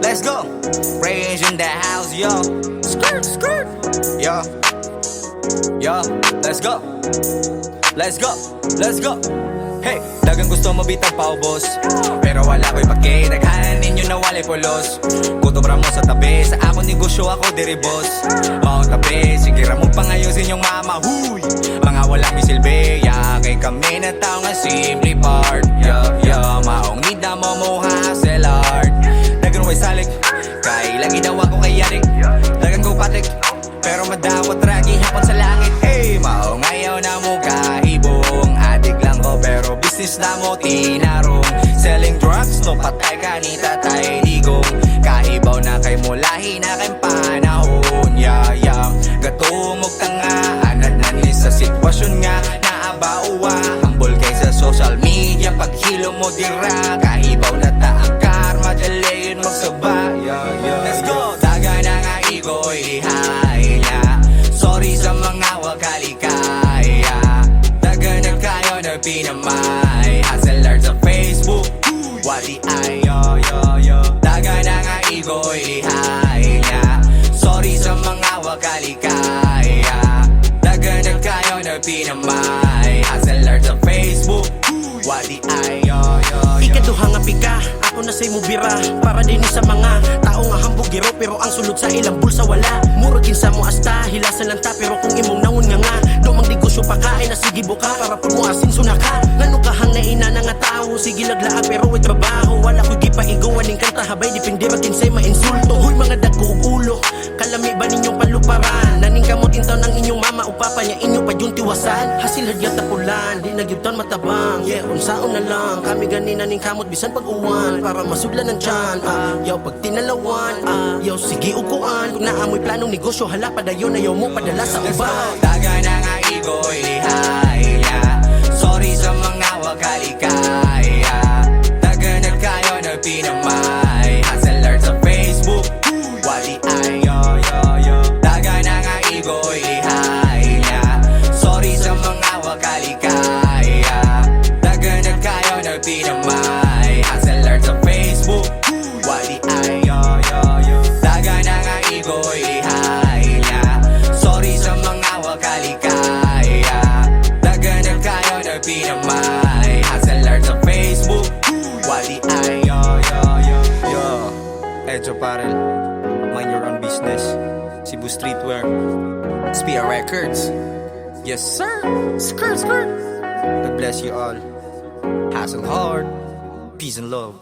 Let's go. Rage in the house, yo. Skirt, skirt. Yo. Yo, let's go. Let's go. Let's go. Hey, dagang gusto mo bitang paubos, pero wala ko'y pake. Naghanan ninyo na walay pulos. Gutom ra mo sa tabi, sa akong negosyo ako diri boss. Mao tabi, sige ra mo pangayusin yung mama. Huy, mga walang misilbi. Ya, kay kami na tao nga simple part. Yo, maong nida mo mo hustle hard. Dagang way salik, kay lagi daw ako kay yarik. Dagang ko patik, pero madawat ragi hapon sa langit. Hey, maong ayaw na mo kahibong. Adik lang ko pero business na mo tinarong. Selling drugs, no patay ka ni tatay digong. Kahibaw na kay mulahi na kay panahon. Yeah, gatungog ka nga, anad na ni sa sitwasyon nga. Naabauwa, humble kay sa social media. Paghilo mo dira, kahibaw na taang karma. Dali yun magsaba. Let's go. Daga na nga igoy ihay niya. Sorry sa mga wakalikaya. Daga na kayo na pinamay. Hustle hard sa Facebook, wali ay yo. Daga na nga igoy ihay niya. Sorry sa mga wakalikaya. Daga na kayo na pinamay. Hustle hard sa Facebook, wali ay yo. Ikaduha nga pika, ako na say mo bira. Para din sa mga tao nga hambugiro, pero ang sulod sa ilang bulsa wala. Murag kinsa mo asta, hilasan lang ta, pero kung imong nawon nga domang negosyo pa ka, ay nasige buka. Para pag mo asin sunaka, ngano kahang na ina na nga tao. Sige laglaag pero way trabaho, wala ko gipaigawan ning kanta. Habay dipindi ba kinsay mainsulto. Huy mga dagko ug ulo, kalami ba ninyong paluparan? Naning kamot intaw ng inyong mama o papa nya inyo pa yung tiwasan. Hasil hadyat tapulan, di nagyutan matabang. Yeah, unsaon na lang, kami ganina ning kamot bisan pag-uwan. Para masudlan ng tiyan, yaw pag tinalawan. Yaw sige uguan, kung naamoy planong negosyo, hala padayon ayaw mo padala sa uban. Daga na nga igoy lihay niya. Sorry sa mga wakalikaya. Daga na kayo na pinamay. Hustle hard sa Facebook, wali ay yo. Daga na nga igoy lihay niya. Sorry sa mga wakalikaya. Daga na kayo na pinamay. Hustle hard sa Facebook, wali ay yo. Daga na nga igoy lihay niya. Sorry sa mga wakalikaya. Daga na kayo na pinamay. Hustle hard sa Facebook, wali ay yo. Edjo Parel, mind your own business. Cebu Streetwear, Spia Records. Yes sir, skirt. God bless you all. Hustle hard, peace and love.